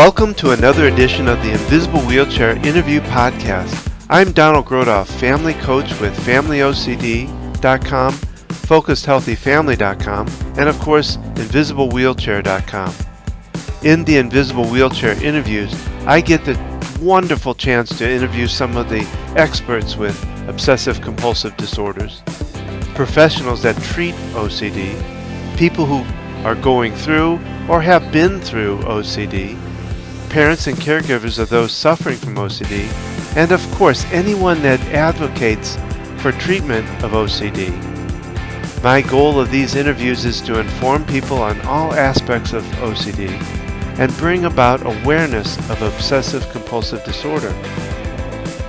Welcome to another edition of the Invisible Wheelchair Interview Podcast. I'm Donald Grodoff, family coach with FamilyOCD.com, FocusedHealthyFamily.com, and of course, InvisibleWheelchair.com. In the Invisible Wheelchair interviews, I get the wonderful chance to interview some of the experts with obsessive compulsive disorders, professionals that treat OCD, people who are going through or have been through OCD, parents and caregivers of those suffering from OCD, and of course anyone that advocates for treatment of OCD. My goal of these interviews is to inform people on all aspects of OCD and bring about awareness of obsessive compulsive disorder.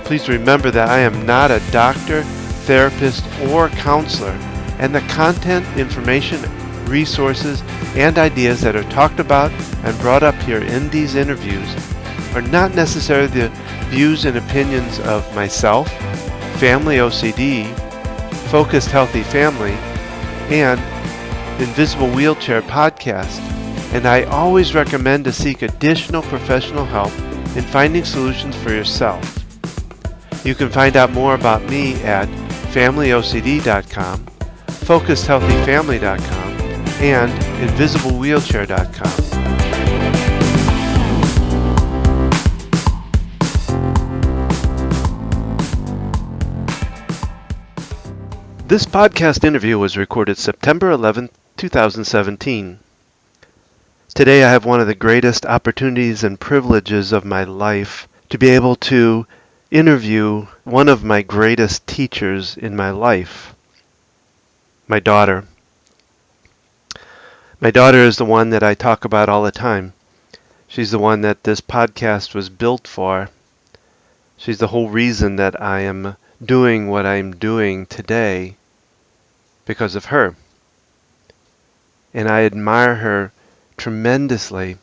Please remember that I am not a doctor, therapist, or counselor, and the content, information, resources, and ideas that are talked about and brought up here in these interviews are not necessarily the views and opinions of myself, Family OCD, Focused Healthy Family, and Invisible Wheelchair Podcast, and I always recommend to seek additional professional help in finding solutions for yourself. You can find out more about me at FamilyOCD.com, FocusedHealthyFamily.com, and InvisibleWheelchair.com. This podcast interview was recorded September 11, 2017. Today I have one of the greatest opportunities and privileges of my life to be able to interview one of my greatest teachers in my life, my daughter. My daughter is the one that I talk about all the time. She's the one that this podcast was built for. She's the whole reason that I am doing what I'm doing today because of her. And I admire her tremendously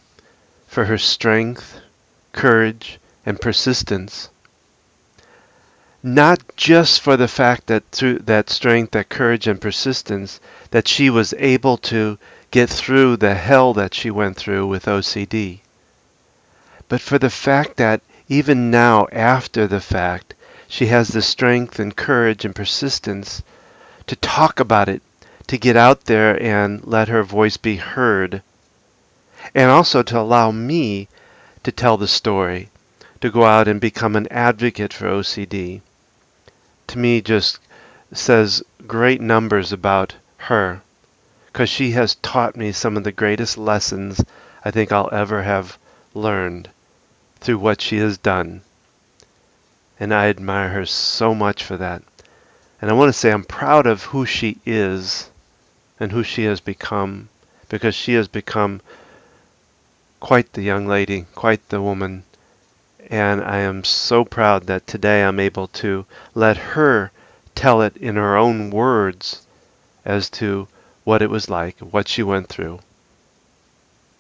for her strength, courage, and persistence. Not just for the fact that through that strength, that courage, and persistence, that she was able to get through the hell that she went through with OCD, but for the fact that even now, after the fact, she has the strength and courage and persistence to talk about it, to get out there and let her voice be heard, and also to allow me to tell the story, to go out and become an advocate for OCD. To me, just says great numbers about her, because she has taught me some of the greatest lessons I think I'll ever have learned through what she has done. And I admire her so much for that. And I want to say I'm proud of who she is and who she has become, because she has become quite the young lady, quite the woman. And I am so proud that today I'm able to let her tell it in her own words as to what it was like, what she went through.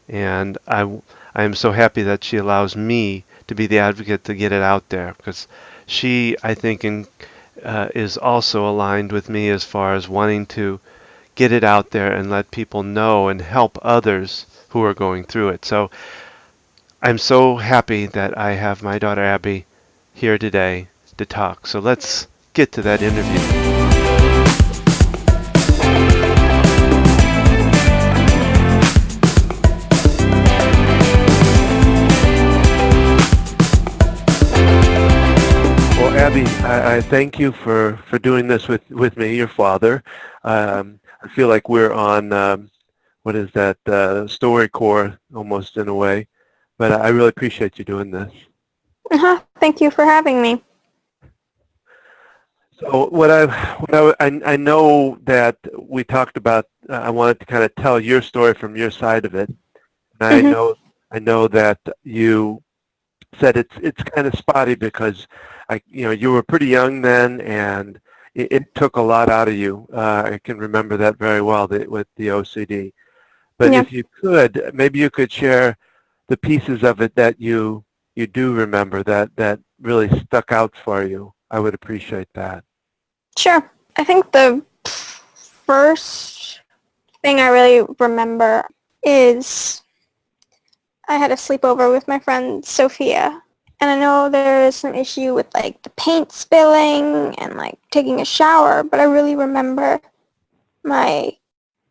And I am so happy that she allows me to be the advocate to get it out there, because she, I think, is also aligned with me as far as wanting to get it out there and let people know and help others who are going through it. So I'm so happy that I have my daughter Abby here today to talk. So let's get to that interview. Well, Abby, I thank you for doing this with me, your father. I feel like we're on, what is that, StoryCorps almost in a way. But I really appreciate you doing this. Thank you for having me. So I know that we talked about, I wanted to kind of tell your story from your side of it. And I know that you said it's kind of spotty because you were pretty young then, and it took a lot out of you. I can remember that very well with the OCD. But if you could, maybe you could share the pieces of it that you do remember that really stuck out for you. I would appreciate that. Sure. I think the first thing I really remember is I had a sleepover with my friend Sophia, and I know there is some issue with like the paint spilling and like taking a shower, but I really remember my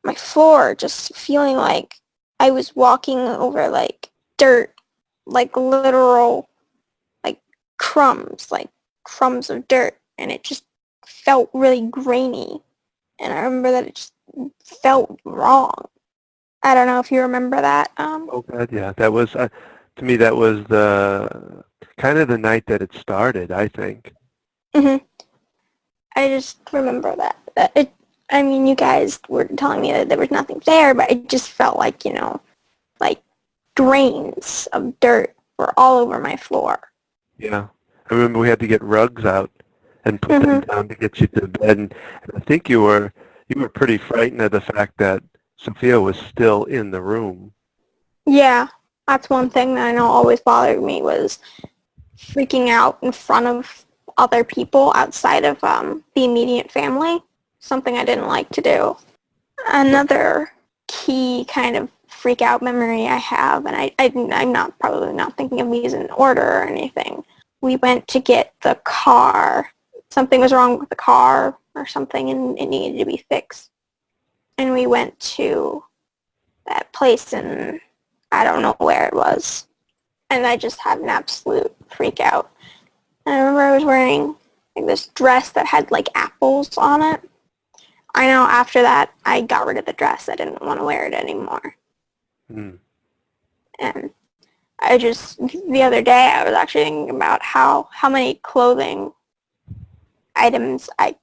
my floor just feeling like I was walking over like dirt, like literal like like crumbs of dirt, and it just felt really grainy, and I remember that it just felt wrong. I don't know if you remember that. Oh God, yeah, that was to me that was the kind of the night that it started, I think. Mhm. I just remember that it. I mean, you guys were telling me that there was nothing there, but it just felt like, like grains of dirt were all over my floor. Yeah, I remember we had to get rugs out and put them Mhm. down to get you to bed, and I think you were pretty frightened of the fact that Sophia was still in the room. Yeah, that's one thing that I know always bothered me was freaking out in front of other people outside of the immediate family. Something I didn't like to do. Another key kind of freak out memory I have, and I'm not probably not thinking of these in order or anything. We went to get the car. Something was wrong with the car or something, and it needed to be fixed. And we went to that place, and I don't know where it was. And I just had an absolute freak out. And I remember I was wearing like this dress that had like apples on it. I know after that I got rid of the dress. I didn't want to wear it anymore. Mm. And the other day I was actually thinking about how many clothing items I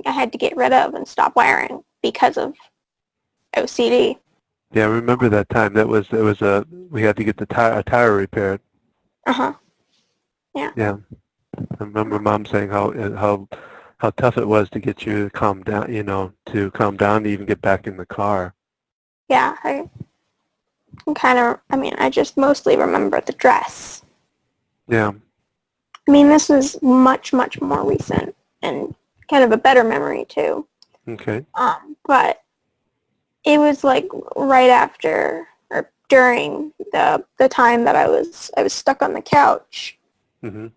had to get rid of and stop wearing because of OCD. Yeah, I remember that time. It was a we had to get a tire repaired. Uh-huh. Yeah. Yeah, I remember Mom saying how tough it was to get you to calm down, to calm down to even get back in the car. Yeah. I just mostly remember the dress. Yeah. I mean, this is much, much more recent and kind of a better memory too. Okay. But it was like right after or during the time that I was stuck on the couch, Mhm.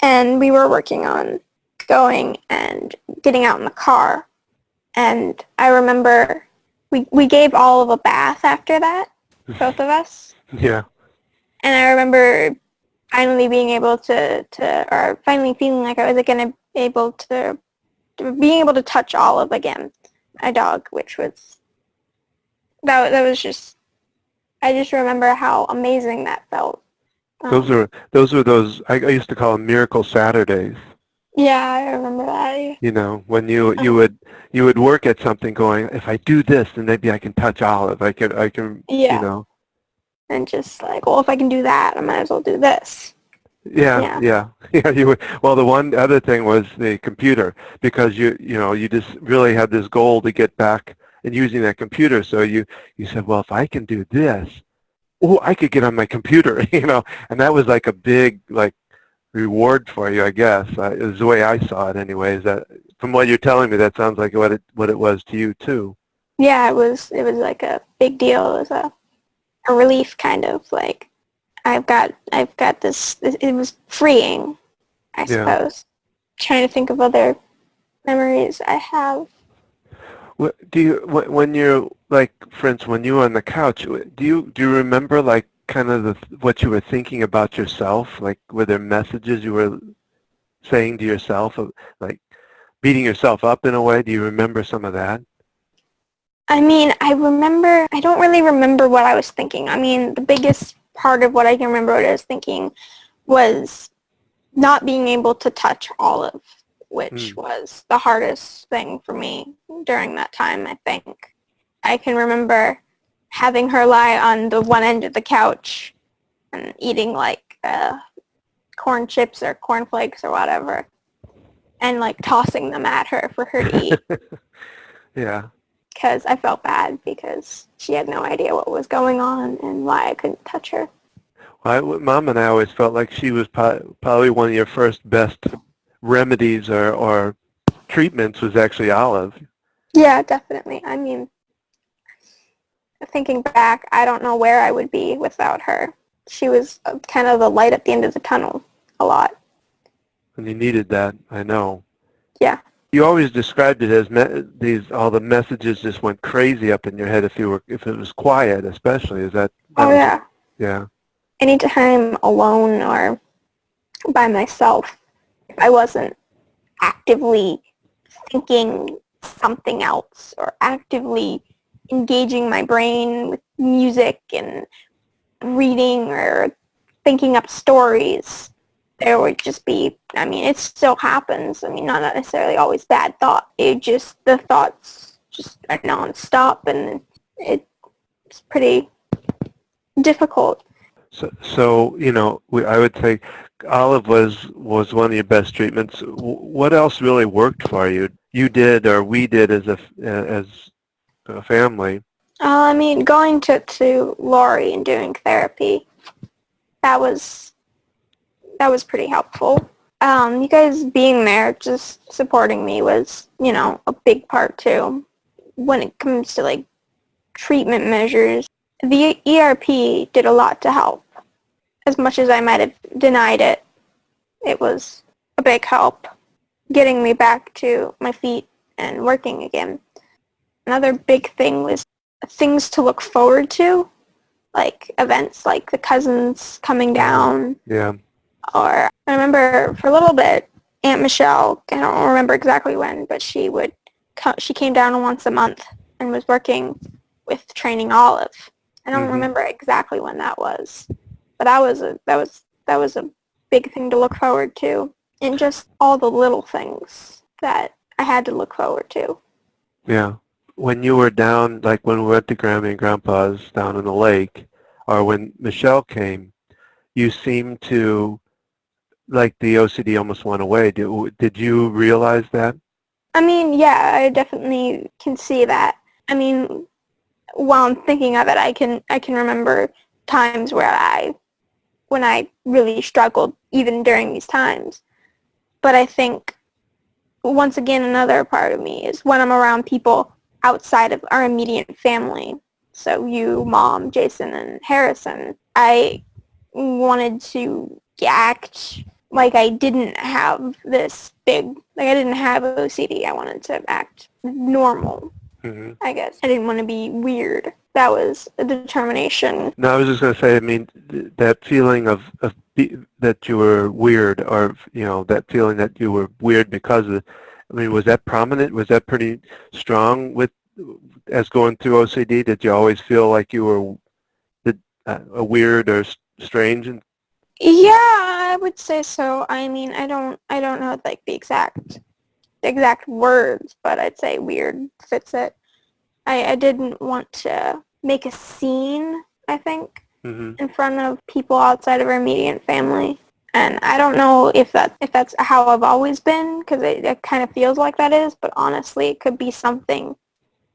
and we were working on going and getting out in the car. And I remember we gave Olive a bath after that, both of us. Yeah. And I remember finally being able or finally feeling like I was going to be able to being able to touch Olive again, my dog, which was that was just I just remember how amazing that felt. Those Um, are those were those I used to call them miracle Saturdays. yeah, I remember that. When you would work at something going, if I do this, then maybe I can touch Olive. I can. Yeah, and just like, well, if I can do that, I might as well do this. Yeah, Yeah, yeah, yeah. You would. Well, the one other thing was the computer because you just really had this goal to get back and using that computer. So you said, well, if I can do this, oh, I could get on my computer, and that was like a big like reward for you, I guess. Is the way I saw it, anyways. That from what you're telling me, that sounds like what it was to you too. yeah. It was like a big deal. It was a relief, kind of like I've got this. It was freeing, I Yeah. suppose. Trying to think of other memories I have. Do you when you're like, for instance, when you were on the couch, do you remember like kind of what you were thinking about yourself? Like, were there messages you were saying to yourself, like beating yourself up in a way? Do you remember some of that? I mean, I don't really remember what I was thinking. I mean, the biggest part of what I can remember what I was thinking was not being able to touch Olive, which Mm. was the hardest thing for me during that time, I think. I can remember having her lie on the one end of the couch and eating like corn chips or corn flakes or whatever, and like tossing them at her for her to eat Yeah. because I felt bad because she had no idea what was going on and why I couldn't touch her. Mom and I always felt like she was probably one of your first best remedies or treatments was actually Olive. Yeah, definitely. I mean, thinking back, I don't know where I would be without her. She was kind of the light at the end of the tunnel a lot. And you needed that, I know. Yeah. You always described it as all the messages just went crazy up in your head if it was quiet, especially. Is that Oh, was yeah. yeah. Anytime alone or by myself, I wasn't actively thinking something else or actively engaging my brain with music and reading or thinking up stories. There would just be, I mean, it still happens. I mean, not necessarily always bad thought. The thoughts just are nonstop, and it's pretty difficult. So I would say Olive was one of your best treatments. What else really worked for you? You did, or we did as a family. I mean, going to Lori and doing therapy, that was pretty helpful. You guys being there, just supporting me was, a big part too. When it comes to like treatment measures, the ERP did a lot to help. As much as I might have denied it, it was a big help getting me back to my feet and working again. Another big thing was things to look forward to, like events like the cousins coming down. Yeah. Or I remember for a little bit, Aunt Michelle, I don't remember exactly when, but she came down once a month and was working with Training Olive. I don't remember exactly when that was, but that was a big thing to look forward to, and just all the little things that I had to look forward to. Yeah. When you were down, like when we went to Grammy and Grandpa's down in the lake, or when Michelle came, you seemed to, like the OCD almost went away. Did you realize that? I mean, yeah, I definitely can see that. I mean, while I'm thinking of it, I can remember times when I really struggled even during these times. But I think once again another part of me is when I'm around people outside of our immediate family. So you, Mom, Jason, and Harrison, I wanted to act like I didn't have I didn't have OCD. I wanted to act normal. hmm I guess. I didn't want to be weird. That was a determination. No, I was just going to say, I mean, that feeling that you were weird, or, that feeling that you were weird because of, I mean, was that prominent? Was that pretty strong as going through OCD? Did you always feel like you were a weird or strange? Yeah, I would say so. I mean, I don't know like the exact words, but I'd say weird fits it. I didn't want to make a scene, I think, hmm in front of people outside of our immediate family. And I don't know if that's how I've always been, because it kind of feels like that is, but honestly, it could be something.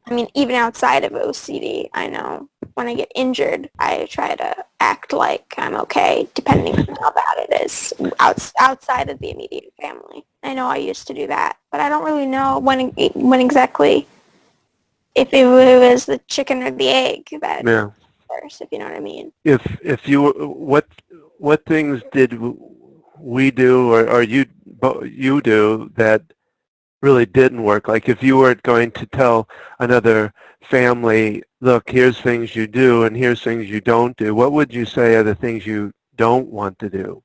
I mean, even outside of OCD, I know when I get injured, I try to act like I'm okay, depending on how bad it is, outside of the immediate family. I know I used to do that, but I don't really know when exactly, if it was the chicken or the egg that Yeah. first, if you know what I mean. If you what things did we do, or you do that really didn't work? Like if you were going to tell another family, look, here's things you do and here's things you don't do, what would you say are the things you don't want to do?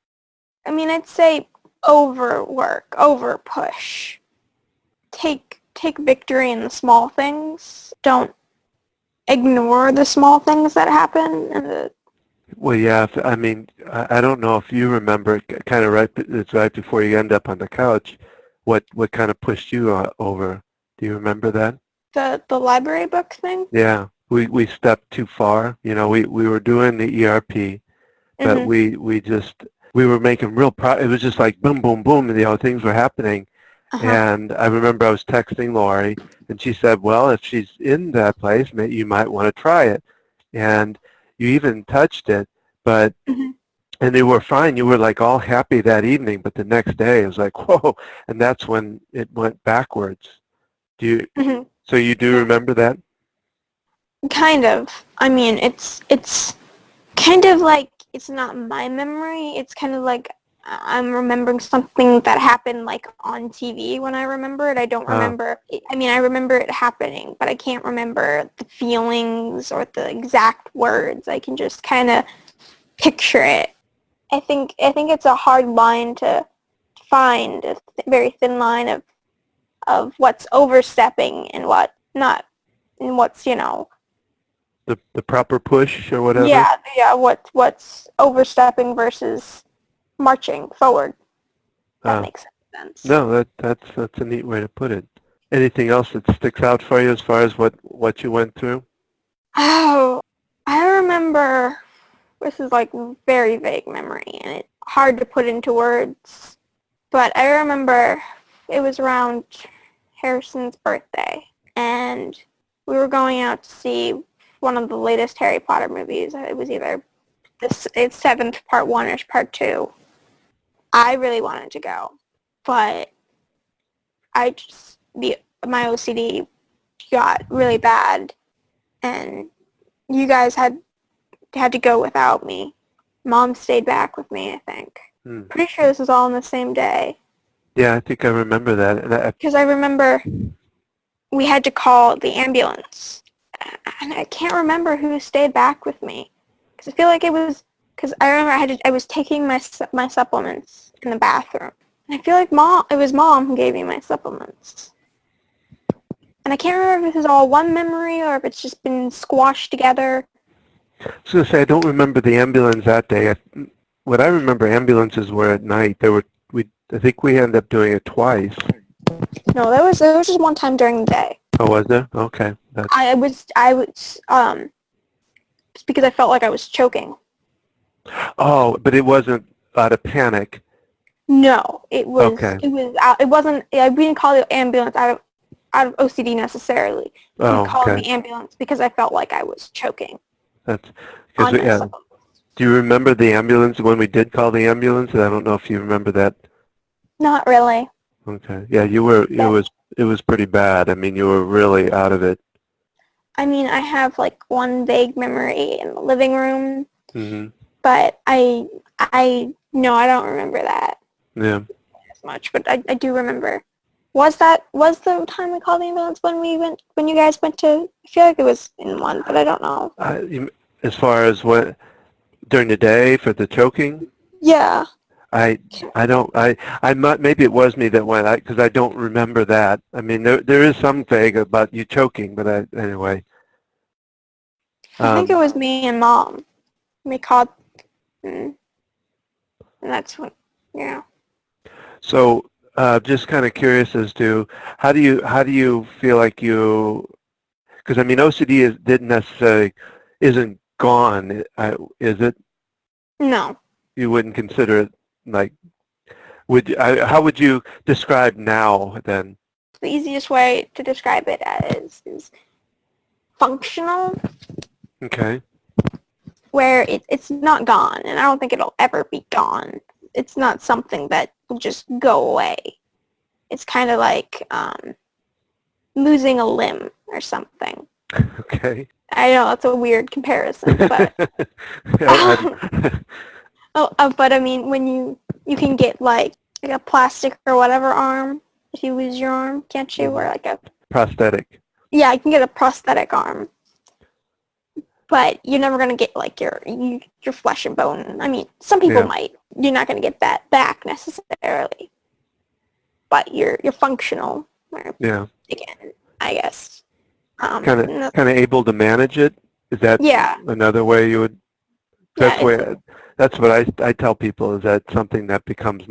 I mean, I'd say overwork, over push. Take victory in the small things. Don't ignore the small things that happen. Well, yeah, I mean, I don't know if you remember, kind of it's right before you end up on the couch, what kind of pushed you over. Do you remember that? The library book thing. Yeah, we stepped too far. We were doing the ERP, but Mhm. we were making it was just like boom, boom, boom, and things were happening. Uh huh. And I remember I was texting Lori, and she said, well, if she's in that place, you might want to try it. And you even touched it, but Mhm. and they were fine. You were like all happy that evening, but the next day it was like, whoa, and that's when it went backwards. Do you? Mhm. So you do Yeah. remember that? Kind of. I mean, it's kind of like it's not my memory. It's kind of like I'm remembering something that happened like on TV when I remember it. I don't Uh, remember. I mean, I remember it happening, but I can't remember the feelings or the exact words. I can just kind of picture it. I think it's a hard line to find, a very thin line of what's overstepping and what not, and what's, the proper push or whatever. yeah, what's overstepping versus marching forward. That Uh, makes sense. no, that's a neat way to put it. Anything else that sticks out for you as far as what you went through? Oh, I remember, this is like very vague memory and it's hard to put into words, but I remember it was around Harrison's birthday and we were going out to see one of the latest Harry Potter movies. It was either it's seventh part one or part two. I really wanted to go, but my OCD got really bad, and you guys had to go without me. Mom stayed back with me, I think. Hmm. Pretty sure this was all on the same day. Yeah, I think I remember that. Because I remember we had to call the ambulance. And I can't remember who stayed back with me. Because I feel like it was, because I remember I was taking my supplements in the bathroom. And I feel like it was Mom who gave me my supplements. And I can't remember if this is all one memory or if it's just been squashed together. I was going to say I don't remember the ambulance that day. What I remember, ambulances were at night. I think we ended up doing it twice. No, there was just one time during the day. Oh, was there? Okay. It's because I felt like I was choking. Oh, but it wasn't out of panic. No, Okay. it wasn't, we didn't call the ambulance out of OCD necessarily. We Oh, called okay. the ambulance because I felt like I was choking That's because on my yeah. supplements. Do you remember the ambulance when we did call the ambulance? I don't know if you remember that. Not really. Okay. Yeah, you were. But, It was pretty bad. I mean, you were really out of it. I mean, I have like one vague memory in the living room, Hmm. but no, I don't remember that Yeah. as much, but I do remember. Was the time we called the ambulance when you guys went to, I feel like it was in one, but I don't know. As far as what during the day for the choking, Yeah. I I don't I might maybe it was me that went because I don't remember that. I mean, there is some vague about you choking, but anyway. I think it Um, was me and Mom. We called, and that's when, yeah. so just kind of curious as to how do you feel like you because I mean OCD didn't necessarily isn't gone, is it? No. You wouldn't consider it like how would you describe now then? The easiest way to describe it as is functional, Okay. where it's not gone, and I don't think it'll ever be gone. It's not something that will just go away. It's kind of like losing a limb or something. Okay. I know that's a weird comparison, but I, but I mean, when you can get like a plastic or whatever arm if you lose your arm, can't you? Or mhm. like a, Prosthetic. yeah, you can get a prosthetic arm, but you're never gonna get like your flesh and bone. I mean, some people Yeah. might. You're not gonna get that back necessarily, but you're functional. Or, Yeah. again, I guess. Kind of able to manage it. Is that Yeah, another way you would? yeah, That's what I tell people is that something that becomes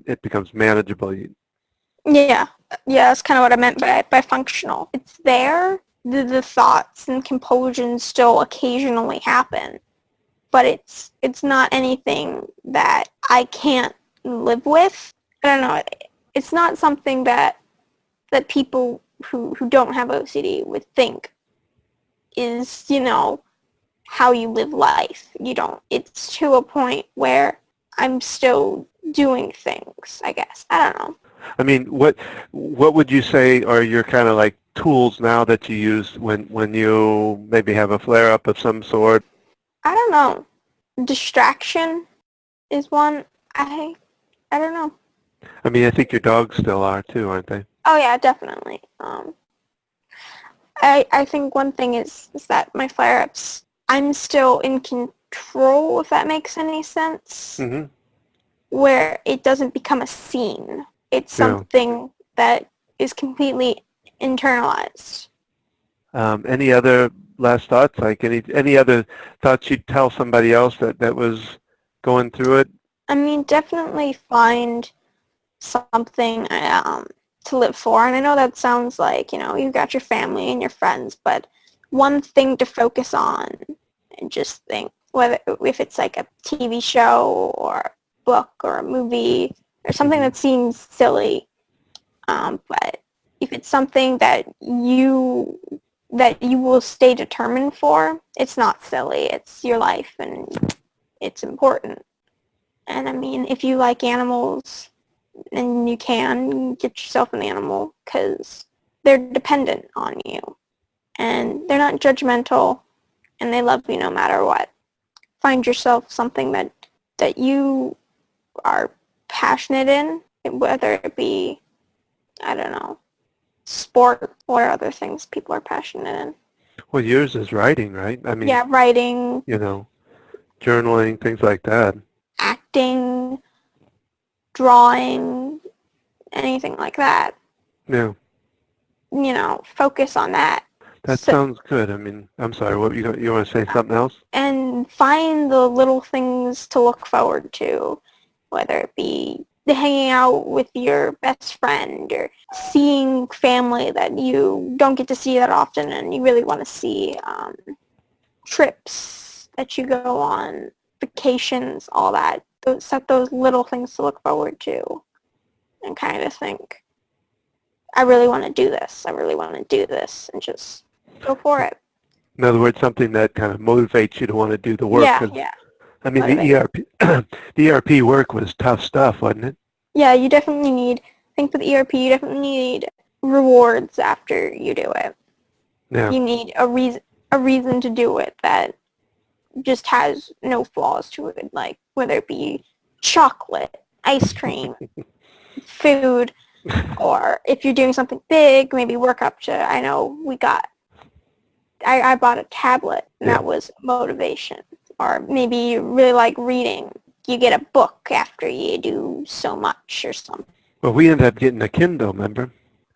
it becomes manageable. yeah, yeah. That's kind of what I meant by functional. It's there. The thoughts and compulsions still occasionally happen, but it's not anything that I can't live with. I don't know. It's not something that people who don't have OCD would think is, how you live life. You don't. It's to a point where I'm still doing things, I guess. I don't know. I mean, what would you say are your kind of like tools now that you use when you maybe have a flare-up of some sort? I don't know. Distraction is one. I don't know. I mean, I think your dogs still are too, aren't they? Oh yeah, definitely. I think one thing is that my flare-ups, I'm still in control, if that makes any sense, Mm-hmm. where it doesn't become a scene. It's Yeah. something that is completely internalized. Any other last thoughts? Like any other thoughts you'd tell somebody else that was going through it? I mean, definitely find something to live for. And I know that sounds like, you've got your family and your friends, but one thing to focus on and just think, whether if it's like a TV show or a book or a movie or something Mm-hmm. that seems silly, but if it's something that you will stay determined for, it's not silly. It's your life and it's important. And I mean, if you like animals, and you can get yourself an animal because they're dependent on you and they're not judgmental and they love you no matter what. Find yourself something that you are passionate in, whether it be, I don't know, sport or other things people are passionate in. Well, yours is writing, right? I mean, Yeah, writing, journaling, things like that. acting, drawing, anything like that. Yeah, Focus on that. that So, sounds good. I mean, I'm sorry. What you want to say something else? and find the little things to look forward to, whether it be hanging out with your best friend or seeing family that you don't get to see that often and you really want to see, trips that you go on, vacations, all that. Set those little things to look forward to and kind of think, I really want to do this. I really want to do this, and just go for it. In other words, something that kind of motivates you to want to do the work. Yeah, 'Cause, yeah. I mean, the Motivate. ERP, the ERP work was tough stuff, wasn't it? Yeah, you definitely need, I think for the ERP, you definitely need rewards after you do it. Yeah. You need a reason to do it that just has no flaws to it, like whether it be chocolate, ice cream, food, or if you're doing something big, maybe work up to, I know I bought a tablet and Yeah. that was motivation. Or maybe you really like reading. You get a book after you do so much or something. Well, we ended up getting a Kindle, remember?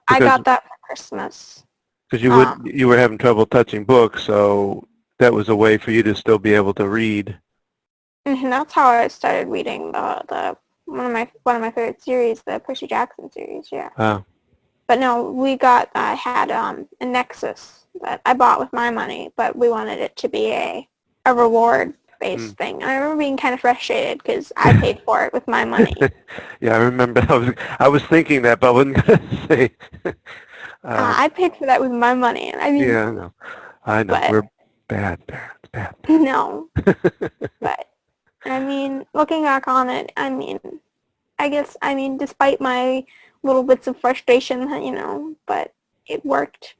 I Because got that for Christmas. you were having trouble touching books, so that was a way for you to still be able to read. And that's how I started reading the one of my favorite series, the Percy Jackson series. Yeah. Ah. But no, I had a Nexus that I bought with my money, but we wanted it to be a reward-based thing. And I remember being kind of frustrated because I paid for it with my money. Yeah, I remember. I was thinking that, but I wasn't going to say. I paid for that with my money, and I mean, Yeah, I know. but We're bad parents, bad no, parents. but I mean, looking back on it, I mean, despite my little bits of frustration, but it worked.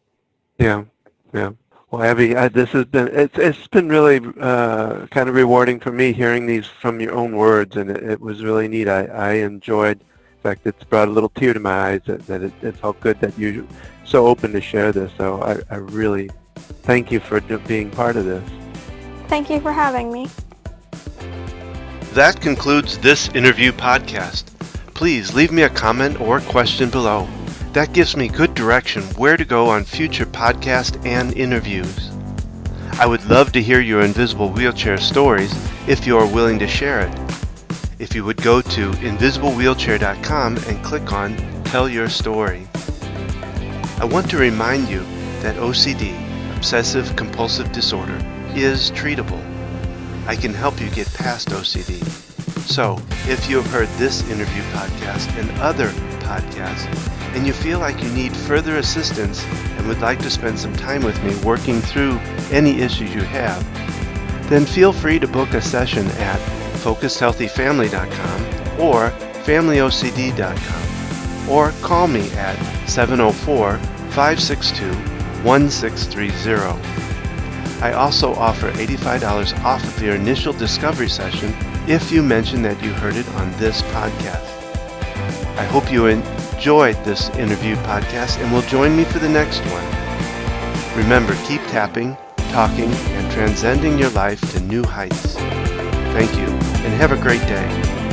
Yeah, yeah. Well, Abby, this has been it's been really kind of rewarding for me hearing these from your own words, and it was really neat. I enjoyed. In fact, it's brought a little tear to my eyes that it felt good that you're so open to share this. So I really thank you for being part of this. Thank you for having me. That concludes this interview podcast. Please leave me a comment or question below. That gives me good direction where to go on future podcasts and interviews. I would love to hear your invisible wheelchair stories if you are willing to share it. If you would go to invisiblewheelchair.com and click on Tell Your Story. I want to remind you that OCD, Obsessive Compulsive Disorder, is treatable. I can help you get past OCD. So, if you have heard this interview podcast and other podcasts, and you feel like you need further assistance and would like to spend some time with me working through any issues you have, then feel free to book a session at focusedhealthyfamily.com or familyocd.com, or call me at 704 562-1630. I also offer $85 off of your initial discovery session if you mention that you heard it on this podcast. I hope you enjoyed this interview podcast and will join me for the next one. Remember, keep tapping, talking, and transcending your life to new heights. Thank you, and have a great day.